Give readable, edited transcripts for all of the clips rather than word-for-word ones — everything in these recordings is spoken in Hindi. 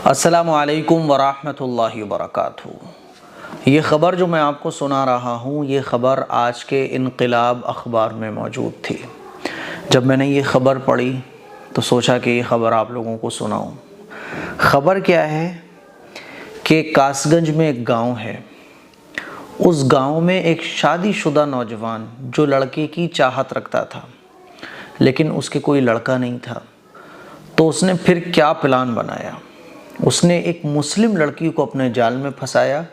अस्सलामु अलैकुम वरहमतुल्लाहि वबरकातुहू। ये ख़बर जो मैं आपको सुना रहा हूँ, ये ख़बर आज के इनक़िलाब अखबार में मौजूद थी। जब मैंने ये ख़बर पढ़ी तो सोचा कि ये ख़बर आप लोगों को सुनाऊँ। ख़बर क्या है कि कासगंज में एक गांव है। उस गांव में एक शादीशुदा नौजवान जो लड़के की चाहत रखता था, लेकिन उसके कोई लड़का नहीं था। तो उसने फिर क्या प्लान बनाया। उसने एक मुस्लिम लड़की को अपने जाल में फंसाया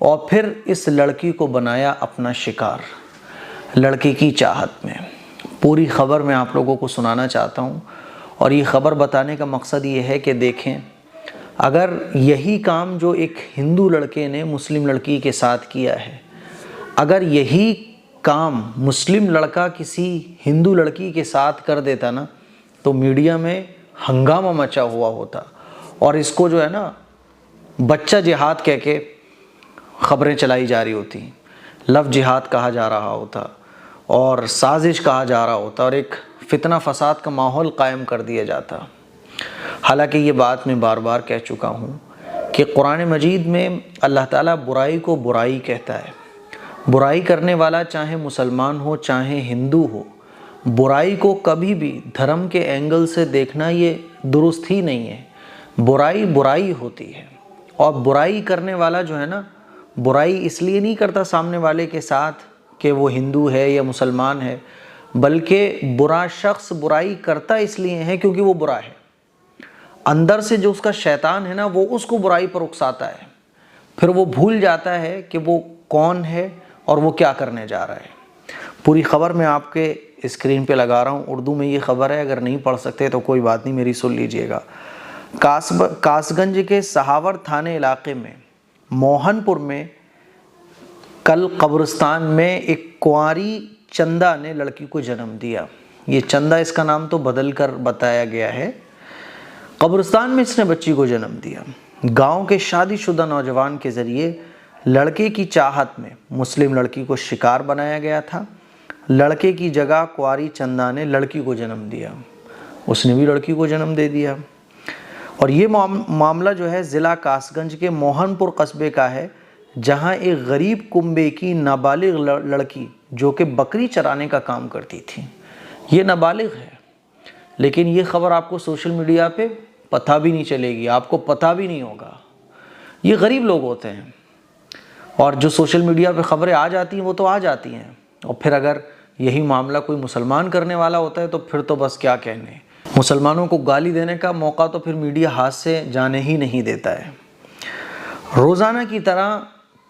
और फिर इस लड़की को बनाया अपना शिकार, लड़के की चाहत में। पूरी ख़बर मैं आप लोगों को सुनाना चाहता हूँ और ये ख़बर बताने का मकसद ये है कि देखें, अगर यही काम जो एक हिंदू लड़के ने मुस्लिम लड़की के साथ किया है, अगर यही काम मुस्लिम लड़का किसी हिंदू लड़की के साथ कर देता ना, तो मीडिया में हंगामा मचा हुआ होता और इसको जो है ना बच्चा जिहाद कह के ख़बरें चलाई जा रही होती, लव जिहाद कहा जा रहा होता और साजिश कहा जा रहा होता और एक फितना फसाद का माहौल कायम कर दिया जाता। हालांकि ये बात मैं बार बार कह चुका हूँ कि कुरान मजीद में अल्लाह ताला बुराई को बुराई कहता है। बुराई करने वाला चाहे मुसलमान हो चाहे हिंदू हो, बुराई को कभी भी धर्म के एंगल से देखना ये दुरुस्त ही नहीं है। बुराई बुराई होती है और बुराई करने वाला जो है ना, बुराई इसलिए नहीं करता सामने वाले के साथ कि वो हिंदू है या मुसलमान है, बल्कि बुरा शख्स बुराई करता इसलिए है क्योंकि वो बुरा है। अंदर से जो उसका शैतान है ना, वो उसको बुराई पर उकसाता है। फिर वो भूल जाता है कि वो कौन है और वो क्या करने जा रहा है। पूरी ख़बर मैं आपके स्क्रीन पे लगा रहा हूँ। उर्दू में ये ख़बर है, अगर नहीं पढ़ सकते तो कोई बात नहीं, मेरी सुन लीजिएगा। कासगंज के सहावर थाने इलाके में मोहनपुर में कल कब्रिस्तान में एक कुंवारी चंदा ने लड़की को जन्म दिया। ये चंदा, इसका नाम तो बदल कर बताया गया है। कब्रिस्तान में इसने बच्ची को जन्म दिया। गांव के शादीशुदा नौजवान के ज़रिए लड़के की चाहत में मुस्लिम लड़की को शिकार बनाया गया था। लड़के की जगह कुंवारी चंदा ने लड़की को जन्म दिया, उसने भी लड़की को जन्म दे दिया। और ये मामला जो है ज़िला कासगंज के मोहनपुर कस्बे का है, जहां एक गरीब कुंबे की नाबालिग लड़की जो कि बकरी चराने का काम करती थी, ये नाबालिग है, लेकिन ये ख़बर आपको सोशल मीडिया पे पता भी नहीं चलेगी, आपको पता भी नहीं होगा। ये गरीब लोग होते हैं और जो सोशल मीडिया पे ख़बरें आ जाती हैं वो तो आ जाती हैं, और फिर अगर यही मामला कोई मुसलमान करने वाला होता है तो फिर तो बस क्या कहने। मुसलमानों को गाली देने का मौका तो फिर मीडिया हाथ से जाने ही नहीं देता है। रोज़ाना की तरह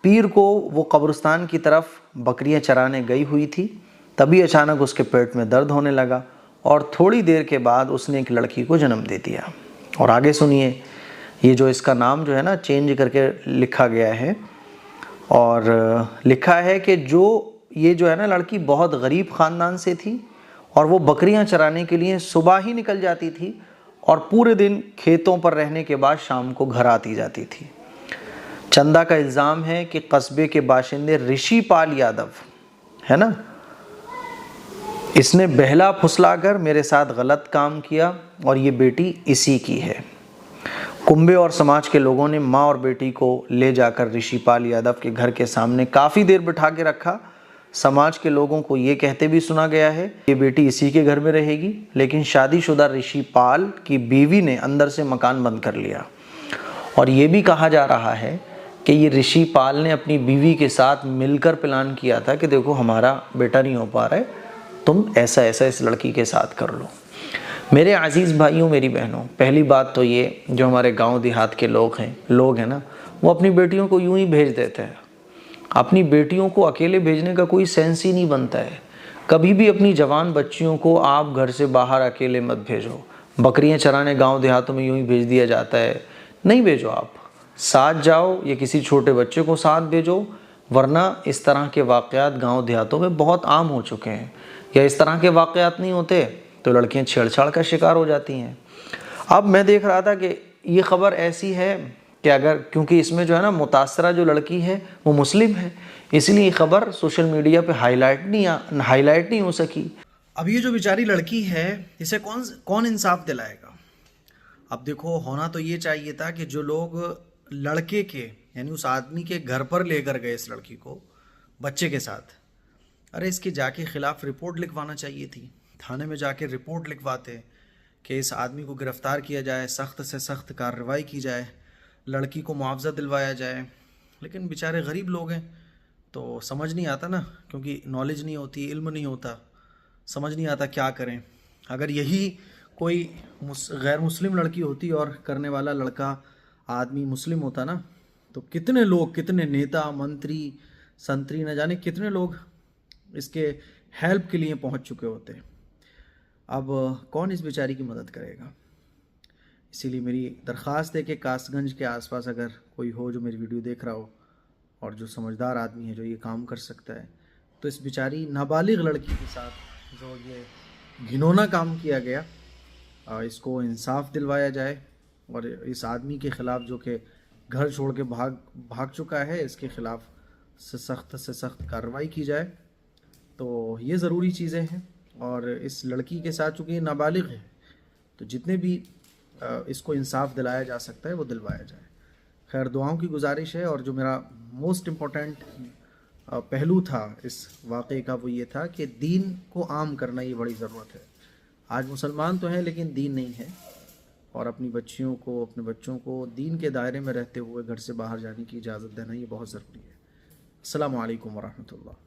पीर को वो कब्रिस्तान की तरफ बकरियां चराने गई हुई थी। तभी अचानक उसके पेट में दर्द होने लगा और थोड़ी देर के बाद उसने एक लड़की को जन्म दे दिया। और आगे सुनिए, ये जो इसका नाम जो है ना चेंज करके लिखा गया है, और लिखा है कि ये जो है ना लड़की बहुत गरीब ख़ानदान से थी और वो बकरियां चराने के लिए सुबह ही निकल जाती थी और पूरे दिन खेतों पर रहने के बाद शाम को घर आती जाती थी। चंदा का इल्ज़ाम है कि कस्बे के बाशिंदे ऋषिपाल यादव है ना, इसने बहला फुसलाकर मेरे साथ गलत काम किया और ये बेटी इसी की है। कुंबे और समाज के लोगों ने माँ और बेटी को ले जाकर ऋषिपाल यादव के घर के सामने काफ़ी देर बिठा के रखा। समाज के लोगों को ये कहते भी सुना गया है ये बेटी इसी के घर में रहेगी, लेकिन शादीशुदा ऋषिपाल की बीवी ने अंदर से मकान बंद कर लिया। और ये भी कहा जा रहा है कि ये ऋषिपाल ने अपनी बीवी के साथ मिलकर प्लान किया था कि देखो हमारा बेटा नहीं हो पा रहा है, तुम ऐसा ऐसा इस लड़की के साथ कर लो। मेरे अजीज़ भाइयों, मेरी बहनों, पहली बात तो ये, जो हमारे गाँव देहात के लोग हैं ना, वो अपनी बेटियों को यूँ ही भेज देते हैं। अपनी बेटियों को अकेले भेजने का कोई सेंस ही नहीं बनता है। कभी भी अपनी जवान बच्चियों को आप घर से बाहर अकेले मत भेजो। बकरियां चराने गांव देहातों में यूं ही भेज दिया जाता है, नहीं भेजो। आप साथ जाओ या किसी छोटे बच्चे को साथ भेजो, वरना इस तरह के वाक़यात गांव देहातों में बहुत आम हो चुके हैं। या इस तरह के वाक़यात नहीं होते तो लड़कियां छेड़छाड़ का शिकार हो जाती हैं। अब मैं देख रहा था कि ये ख़बर ऐसी है कि अगर, क्योंकि इसमें जो है ना मुतासरा जो लड़की है वो मुस्लिम है, इसलिए ख़बर सोशल मीडिया पे हाईलाइट नहीं हो सकी। अब ये जो बेचारी लड़की है, इसे कौन इंसाफ दिलाएगा। अब देखो, होना तो ये चाहिए था कि जो लोग लड़के के यानी उस आदमी के घर पर लेकर गए इस लड़की को बच्चे के साथ, अरे इसके जाके ख़िलाफ़ रिपोर्ट लिखवाना चाहिए थी। थाने में जाके रिपोर्ट लिखवाते कि इस आदमी को गिरफ़्तार किया जाए, सख्त से सख्त कार्रवाई की जाए, लड़की को मुआवजा दिलवाया जाए। लेकिन बेचारे गरीब लोग हैं तो समझ नहीं आता ना, क्योंकि नॉलेज नहीं होती, इल्म नहीं होता, समझ नहीं आता क्या करें। अगर यही कोई गैर मुस्लिम लड़की होती और करने वाला लड़का आदमी मुस्लिम होता ना, तो कितने लोग, कितने नेता, मंत्री, संतरी, न जाने कितने लोग इसके हेल्प के लिए पहुंच चुके होते। अब कौन इस बेचारी की मदद करेगा? इसीलिए मेरी दरख्वास्त है कि कासगंज के आसपास अगर कोई हो जो मेरी वीडियो देख रहा हो और जो समझदार आदमी है, जो ये काम कर सकता है, तो इस बेचारी नाबालिग लड़की के साथ जो ये घिनौना काम किया गया, इसको इंसाफ दिलवाया जाए और इस आदमी के ख़िलाफ़ जो कि घर छोड़ के भाग चुका है, इसके ख़िलाफ़ से सख्त कार्रवाई की जाए। तो ये ज़रूरी चीज़ें हैं। और इस लड़की के साथ चूँकि ये नाबालिग है, तो जितने भी इसको इंसाफ दिलाया जा सकता है वो दिलवाया जाए। खैर, दुआओं की गुजारिश है। और जो मेरा मोस्ट इम्पोर्टेंट पहलू था इस वाक़े का वो ये था कि दीन को आम करना ये बड़ी ज़रूरत है। आज मुसलमान तो हैं लेकिन दीन नहीं है, और अपनी बच्चियों को, अपने बच्चों को दीन के दायरे में रहते हुए घर से बाहर जाने की इजाज़त देना ये बहुत ज़रूरी है। अस्सलामु अलैकुम वरहमतुल्लाह।